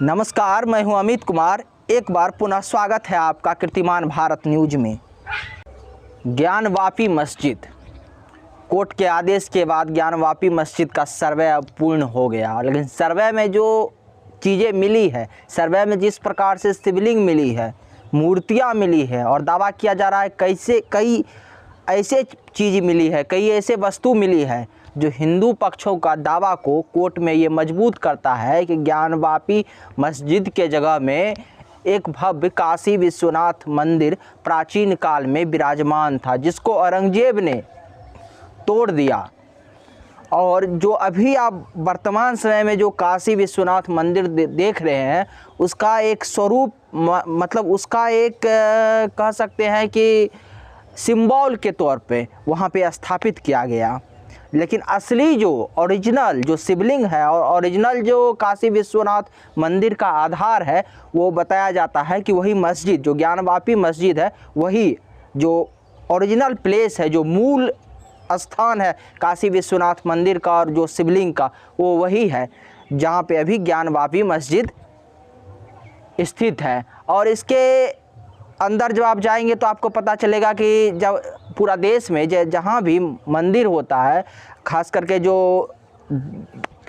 नमस्कार, मैं हूं अमित कुमार। एक बार पुनः स्वागत है आपका कीर्तिमान भारत न्यूज में। ज्ञानवापी मस्जिद, कोर्ट के आदेश के बाद ज्ञानवापी मस्जिद का सर्वे अब पूर्ण हो गया। लेकिन सर्वे में जो चीज़ें मिली है, सर्वे में जिस प्रकार से शिवलिंग मिली है, मूर्तियां मिली है और दावा किया जा रहा है कई ऐसे चीज़ मिली है, कई ऐसे वस्तु मिली है जो हिंदू पक्षों का दावा को कोर्ट में ये मजबूत करता है कि ज्ञानवापी मस्जिद के जगह में एक भव्य काशी विश्वनाथ मंदिर प्राचीन काल में विराजमान था, जिसको औरंगजेब ने तोड़ दिया। और जो अभी आप वर्तमान समय में जो काशी विश्वनाथ मंदिर देख रहे हैं, उसका एक स्वरूप मतलब उसका एक कह सकते हैं कि सिंबल के तौर पे वहाँ पे स्थापित किया गया। लेकिन असली जो ओरिजिनल जो शिवलिंग है और ओरिजिनल जो काशी विश्वनाथ मंदिर का आधार है, वो बताया जाता है कि वही मस्जिद जो ज्ञानवापी मस्जिद है, वही जो ओरिजिनल प्लेस है, जो मूल स्थान है काशी विश्वनाथ मंदिर का और जो शिवलिंग का, वो वही है जहाँ पे अभी ज्ञानवापी मस्जिद स्थित है। और इसके अंदर जब आप जाएंगे तो आपको पता चलेगा कि जब पूरा देश में जहाँ भी मंदिर होता है, खास करके जो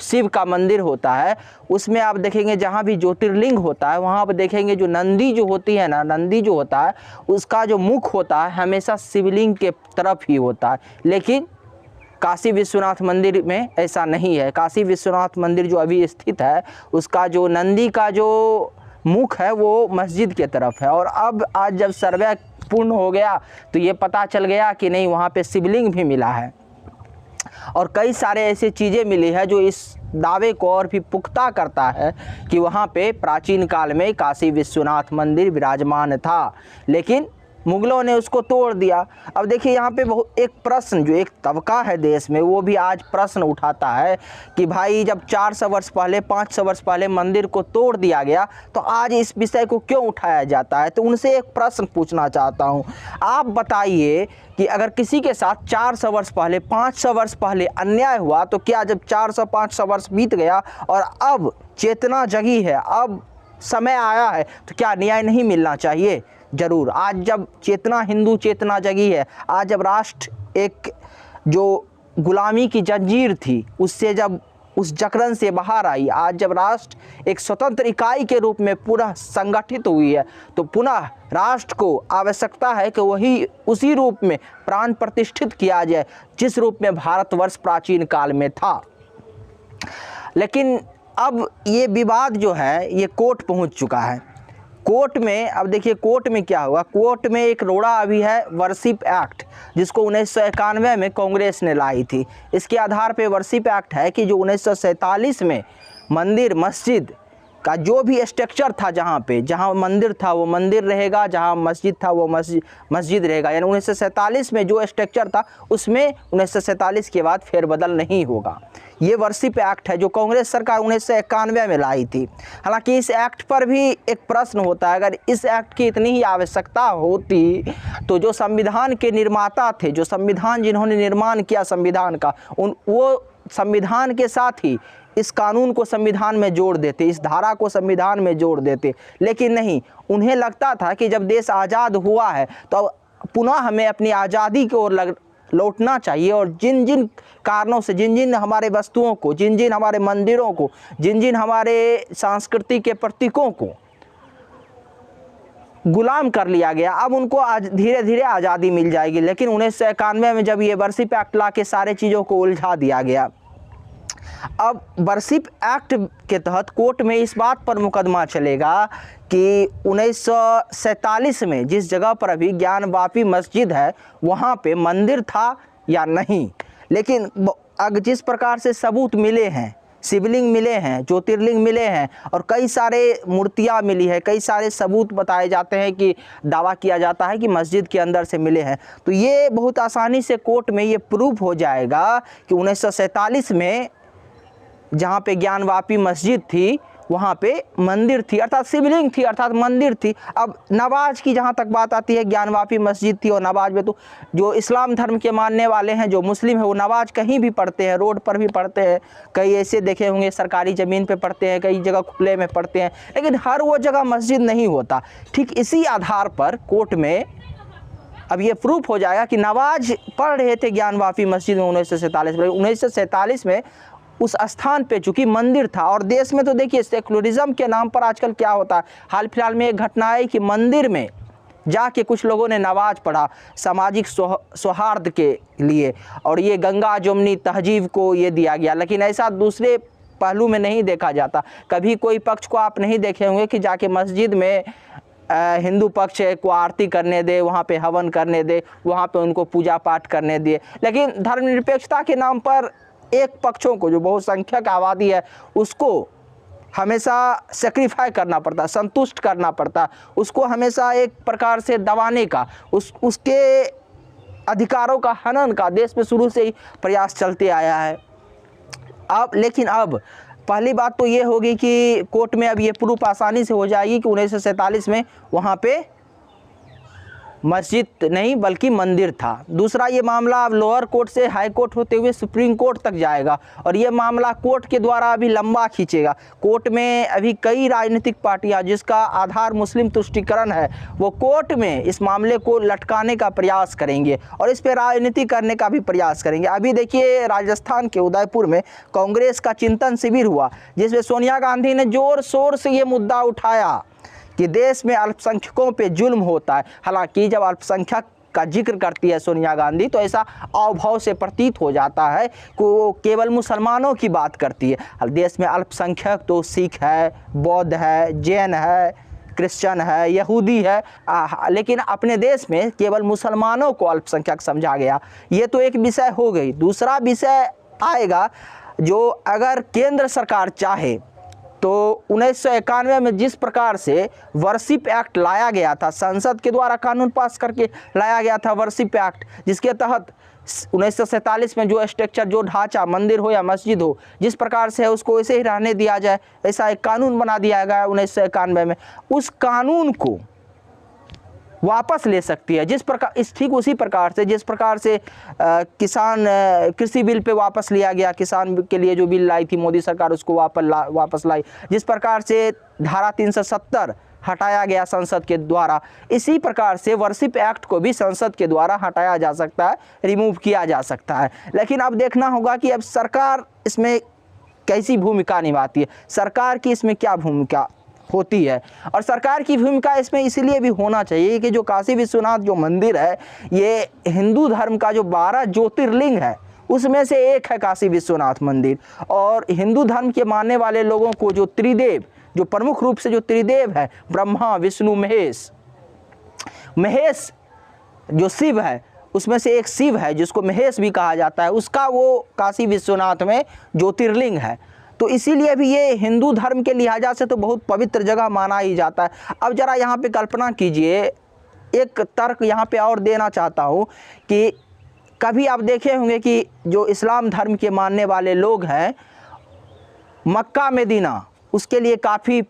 शिव का मंदिर होता है, उसमें आप देखेंगे जहाँ भी ज्योतिर्लिंग होता है, वहाँ आप देखेंगे जो नंदी जो होती है ना, नंदी जो होता है उसका जो मुख होता है हमेशा शिवलिंग के तरफ ही होता है। लेकिन काशी विश्वनाथ मंदिर में ऐसा नहीं है। काशी विश्वनाथ मंदिर जो अभी स्थित है, उसका जो नंदी का जो मुख है वो मस्जिद के तरफ है। और अब आज जब सर्वे पूर्ण हो गया तो ये पता चल गया कि नहीं, वहाँ पे शिवलिंग भी मिला है और कई सारे ऐसी चीज़ें मिली है जो इस दावे को और भी पुख्ता करता है कि वहाँ पे प्राचीन काल में काशी विश्वनाथ मंदिर विराजमान था, लेकिन मुगलों ने उसको तोड़ दिया। अब देखिए यहाँ पे बहुत एक प्रश्न, जो एक तबका है देश में, वो भी आज प्रश्न उठाता है कि भाई जब 400 वर्ष पहले 500 वर्ष पहले मंदिर को तोड़ दिया गया तो आज इस विषय को क्यों उठाया जाता है। तो उनसे एक प्रश्न पूछना चाहता हूँ, आप बताइए कि अगर किसी के साथ 400 वर्ष पहले 500 वर्ष पहले अन्याय हुआ, तो क्या जब 400-500 वर्ष बीत गया और अब चेतना जगी है, अब समय आया है, तो क्या न्याय नहीं मिलना चाहिए? जरूर। आज जब चेतना, हिंदू चेतना जगी है, आज जब राष्ट्र एक जो गुलामी की जंजीर थी उससे जब उस जकड़न से बाहर आई, आज जब राष्ट्र एक स्वतंत्र इकाई के रूप में पुनः संगठित हुई है, तो पुनः राष्ट्र को आवश्यकता है कि वही उसी रूप में प्राण प्रतिष्ठित किया जाए जिस रूप में भारतवर्ष प्राचीन काल में था। लेकिन अब ये विवाद जो है ये कोर्ट पहुंच चुका है। कोर्ट में अब देखिए कोर्ट में क्या हुआ। कोर्ट में एक रोड़ा अभी है वर्शिप एक्ट, जिसको 1991 में कांग्रेस ने लाई थी। इसके आधार पे वर्शिप एक्ट है कि जो 1947 में मंदिर मस्जिद का जो भी स्ट्रक्चर था, जहाँ मंदिर था वो मंदिर रहेगा, जहाँ मस्जिद था वो मस्जिद रहेगा। यानी 1947 में जो स्ट्रक्चर था उसमें 1947 के बाद फेरबदल नहीं होगा। ये वर्शिप एक्ट है जो कांग्रेस सरकार 1991 में लाई थी। हालांकि इस एक्ट पर भी एक प्रश्न होता है, अगर इस एक्ट की इतनी ही आवश्यकता होती तो जो संविधान के निर्माता थे, जो संविधान जिन्होंने निर्माण किया संविधान का, वो संविधान के साथ ही इस कानून को संविधान में जोड़ देते, इस धारा को संविधान में जोड़ देते। लेकिन नहीं, उन्हें लगता था कि जब देश आज़ाद हुआ है तो पुनः हमें अपनी आज़ादी की ओर लौटना चाहिए और जिन जिन कारणों से, जिन जिन हमारे वस्तुओं को, जिन जिन हमारे मंदिरों को, जिन जिन हमारे संस्कृति के प्रतीकों को गुलाम कर लिया गया, अब उनको आज धीरे धीरे आज़ादी मिल जाएगी। लेकिन 1991 में जब ये वर्शिप एक्ट ला के सारे चीज़ों को उलझा दिया गया, अब वर्शिप एक्ट के तहत कोर्ट में इस बात पर मुकदमा चलेगा कि 1947 में जिस जगह पर अभी ज्ञानवापी मस्जिद है वहाँ पे मंदिर था या नहीं। लेकिन अगर जिस प्रकार से सबूत मिले हैं, शिवलिंग मिले हैं, ज्योतिर्लिंग मिले हैं और कई सारे मूर्तियाँ मिली है, कई सारे सबूत बताए जाते हैं कि दावा किया जाता है कि मस्जिद के अंदर से मिले हैं, तो ये बहुत आसानी से कोर्ट में ये प्रूफ हो जाएगा कि 1947 में जहाँ पे ज्ञानवापी मस्जिद थी वहाँ पे मंदिर थी, अर्थात शिवलिंग थी, अर्थात मंदिर थी। अब नवाज की जहाँ तक बात आती है, ज्ञानवापी मस्जिद थी, और नवाज में तो जो इस्लाम धर्म के मानने वाले हैं, जो मुस्लिम है, वो नवाज कहीं भी पढ़ते हैं, रोड पर भी पढ़ते हैं, कई ऐसे देखे होंगे सरकारी ज़मीन पे पढ़ते हैं, कई जगह खुले में पढ़ते हैं, लेकिन हर वो जगह मस्जिद नहीं होता। ठीक इसी आधार पर कोर्ट में अब ये प्रूफ हो जाएगा कि नवाज पढ़ रहे थे ज्ञानवापी मस्जिद में 1947 में उस स्थान पे, चूंकि मंदिर था। और देश में तो देखिए सेकुलरिज्म के नाम पर आजकल क्या होता है, हाल फिलहाल में एक घटना आई कि मंदिर में जाके कुछ लोगों ने नमाज पढ़ा सामाजिक सौहार्द के लिए, और ये गंगा जमुनी तहजीब को ये दिया गया। लेकिन ऐसा दूसरे पहलू में नहीं देखा जाता। कभी कोई पक्ष को आप नहीं देखे होंगे कि जाके मस्जिद में हिंदू पक्ष को आरती करने दे, वहाँ पे हवन करने दे, वहाँ पे उनको पूजा पाठ करने दे। लेकिन धर्मनिरपेक्षता के नाम पर एक पक्षों को, जो बहुसंख्यक आबादी है, उसको हमेशा सेक्रीफाई करना पड़ता, संतुष्ट करना पड़ता, उसको हमेशा एक प्रकार से दबाने का, उसके अधिकारों का हनन का देश में शुरू से ही प्रयास चलते आया है। लेकिन अब पहली बात तो ये होगी कि कोर्ट में अब ये प्रूफ आसानी से हो जाएगी कि 1947 में वहाँ पे मस्जिद नहीं बल्कि मंदिर था। दूसरा, ये मामला अब लोअर कोर्ट से हाई कोर्ट होते हुए सुप्रीम कोर्ट तक जाएगा, और ये मामला कोर्ट के द्वारा अभी लंबा खींचेगा। कोर्ट में अभी कई राजनीतिक पार्टियां जिसका आधार मुस्लिम तुष्टीकरण है, वो कोर्ट में इस मामले को लटकाने का प्रयास करेंगे और इस पर राजनीति करने का भी प्रयास करेंगे। अभी देखिए राजस्थान के उदयपुर में कांग्रेस का चिंतन शिविर हुआ, जिसमें सोनिया गांधी ने जोर शोर से ये मुद्दा उठाया कि देश में अल्पसंख्यकों पे जुल्म होता है। हालांकि जब अल्पसंख्यक का जिक्र करती है सोनिया गांधी तो ऐसा अवभाव से प्रतीत हो जाता है कि वो केवल मुसलमानों की बात करती है। देश में अल्पसंख्यक तो सिख है, बौद्ध है, जैन है, क्रिश्चियन है, यहूदी है, लेकिन अपने देश में केवल मुसलमानों को अल्पसंख्यक समझा गया। ये तो एक विषय हो गई। दूसरा विषय आएगा जो अगर केंद्र सरकार चाहे तो 1991 में जिस प्रकार से वर्शिप एक्ट लाया गया था, संसद के द्वारा कानून पास करके लाया गया था वर्शिप एक्ट, जिसके तहत 1947 में जो स्ट्रक्चर, जो ढांचा, मंदिर हो या मस्जिद हो, जिस प्रकार से है उसको वैसे ही रहने दिया जाए, ऐसा एक कानून बना दिया गया 1991 में। उस कानून को वापस ले सकती है, जिस प्रकार ठीक उसी प्रकार से जिस प्रकार से किसान कृषि बिल पे वापस लिया गया, किसान के लिए जो बिल लाई थी मोदी सरकार उसको वापस लाई, जिस प्रकार से धारा 370 हटाया गया संसद के द्वारा, इसी प्रकार से वर्शिप एक्ट को भी संसद के द्वारा हटाया जा सकता है, रिमूव किया जा सकता है। लेकिन अब देखना होगा कि अब सरकार इसमें कैसी भूमिका निभाती है, सरकार की इसमें क्या भूमिका होती है। और सरकार की भूमिका इसमें इसीलिए भी होना चाहिए कि जो काशी विश्वनाथ जो मंदिर है, ये हिंदू धर्म का जो 12 ज्योतिर्लिंग है उसमें से एक है काशी विश्वनाथ मंदिर। और हिंदू धर्म के मानने वाले लोगों को जो त्रिदेव, जो प्रमुख रूप से जो त्रिदेव है, ब्रह्मा विष्णु महेश जो शिव है, उसमें से एक शिव है जिसको महेश भी कहा जाता है, उसका वो काशी विश्वनाथ में ज्योतिर्लिंग है। तो इसीलिए भी ये हिंदू धर्म के लिहाजा से तो बहुत पवित्र जगह माना ही जाता है। अब जरा यहाँ पे कल्पना कीजिए, एक तर्क यहाँ पे और देना चाहता हूँ कि कभी आप देखे होंगे कि जो इस्लाम धर्म के मानने वाले लोग हैं, मक्का मदीना उसके लिए काफ़ी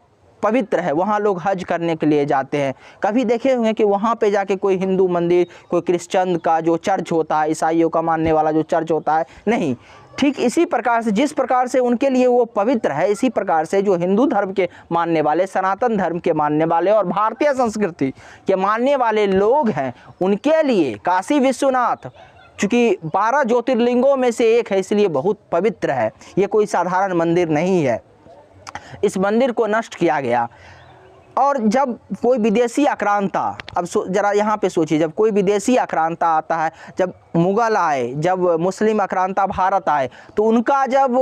पवित्र है, वहाँ लोग हज करने के लिए जाते हैं। कभी देखे होंगे कि वहाँ पे जाके कोई हिंदू मंदिर, कोई क्रिश्चियन का जो चर्च होता है, ईसाइयों का मानने वाला जो चर्च होता है, नहीं। ठीक इसी प्रकार से जिस प्रकार से उनके लिए वो पवित्र है, इसी प्रकार से जो हिंदू धर्म के मानने वाले, सनातन धर्म के मानने वाले और भारतीय संस्कृति के मानने वाले लोग हैं, उनके लिए काशी विश्वनाथ चूँकि 12 ज्योतिर्लिंगों में से एक है, इसलिए बहुत पवित्र है। ये कोई साधारण मंदिर नहीं है। इस मंदिर को नष्ट किया गया। और जब कोई विदेशी आक्रांता, अब जरा यहाँ पे सोचिए, जब कोई विदेशी आक्रांता आता है, जब मुग़ल आए, जब मुस्लिम आक्रांता भारत आए, तो उनका जब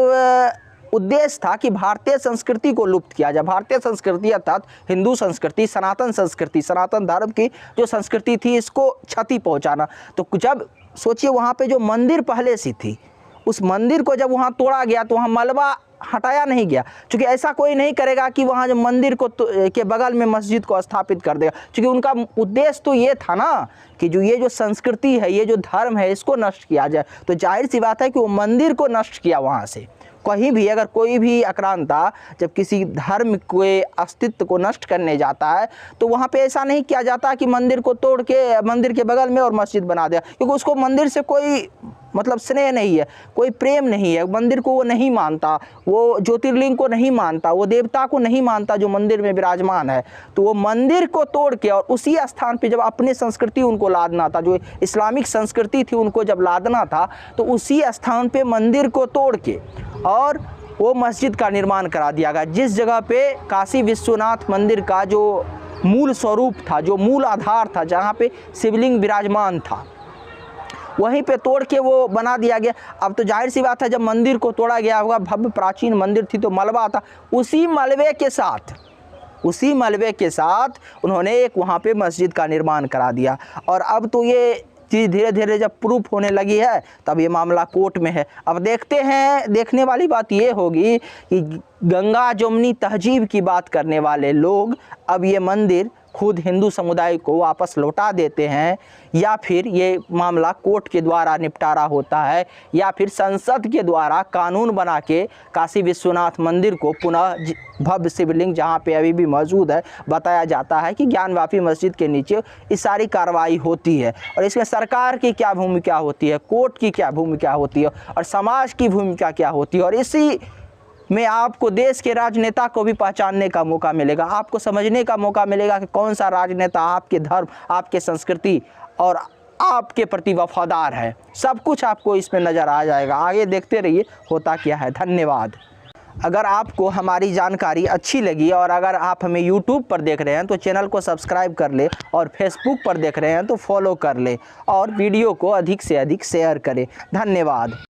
उद्देश्य था कि भारतीय संस्कृति को लुप्त किया जाए। भारतीय संस्कृति अर्थात हिंदू संस्कृति, सनातन धर्म की जो संस्कृति थी, इसको क्षति पहुँचाना। तो जब सोचिए वहाँ पे जो मंदिर पहले से थी, उस मंदिर को जब वहाँ तोड़ा गया तो वहाँ मलबा हटाया नहीं गया, क्योंकि ऐसा कोई नहीं करेगा कि वहाँ जो मंदिर को के बगल में मस्जिद को स्थापित कर देगा, क्योंकि उनका उद्देश्य तो ये था ना कि जो ये जो संस्कृति है, ये जो धर्म है, इसको नष्ट किया जाए। तो जाहिर सी बात है कि वो मंदिर को नष्ट किया वहाँ से। कहीं भी अगर कोई भी आक्रांता जब किसी धर्म के अस्तित्व को नष्ट करने जाता है तो वहाँ पे ऐसा नहीं किया जाता कि मंदिर को तोड़ के मंदिर के बगल में और मस्जिद बना दिया, क्योंकि उसको मंदिर से कोई मतलब स्नेह नहीं है, कोई प्रेम नहीं है, मंदिर को वो नहीं मानता, वो ज्योतिर्लिंग को नहीं मानता, वो देवता को नहीं मानता जो मंदिर में विराजमान है। तो वो मंदिर को तोड़ के और उसी स्थान पे जब अपनी संस्कृति उनको लादना था, जो इस्लामिक संस्कृति थी उनको जब लादना था, तो उसी स्थान पे मंदिर को तोड़ के और वो मस्जिद का निर्माण करा दिया गया, जिस जगह पे काशी विश्वनाथ मंदिर का जो मूल स्वरूप था, जो मूल आधार था, जहाँ पे शिवलिंग विराजमान था, वहीं पे तोड़ के वो बना दिया गया। अब तो जाहिर सी बात है, जब मंदिर को तोड़ा गया होगा, भव्य प्राचीन मंदिर थी तो मलबा था, उसी मलबे के साथ उन्होंने एक वहाँ पे मस्जिद का निर्माण करा दिया। और अब तो ये चीज़ धीरे धीरे जब प्रूफ होने लगी है तब ये मामला कोर्ट में है। अब देखते हैं, देखने वाली बात ये होगी कि गंगा जमुनी तहजीब की बात करने वाले लोग अब ये मंदिर खुद हिंदू समुदाय को वापस लौटा देते हैं, या फिर ये मामला कोर्ट के द्वारा निपटारा होता है, या फिर संसद के द्वारा कानून बना के काशी विश्वनाथ मंदिर को पुनः भव्य शिवलिंग जहाँ पे अभी भी मौजूद है बताया जाता है कि ज्ञानवापी मस्जिद के नीचे इस सारी कार्रवाई होती है। और इसमें सरकार की क्या भूमिका होती है, कोर्ट की क्या भूमिका होती है और समाज की भूमिका क्या होती है, और इसी में आपको देश के राजनेता को भी पहचानने का मौका मिलेगा, आपको समझने का मौका मिलेगा कि कौन सा राजनेता आपके धर्म, आपके संस्कृति और आपके प्रति वफादार है। सब कुछ आपको इसमें नज़र आ जाएगा। आगे देखते रहिए होता क्या है। धन्यवाद। अगर आपको हमारी जानकारी अच्छी लगी और अगर आप हमें YouTube पर देख रहे हैं तो चैनल को सब्सक्राइब कर ले, और Facebook पर देख रहे हैं तो फॉलो कर ले, और वीडियो को अधिक से अधिक शेयर करें। धन्यवाद।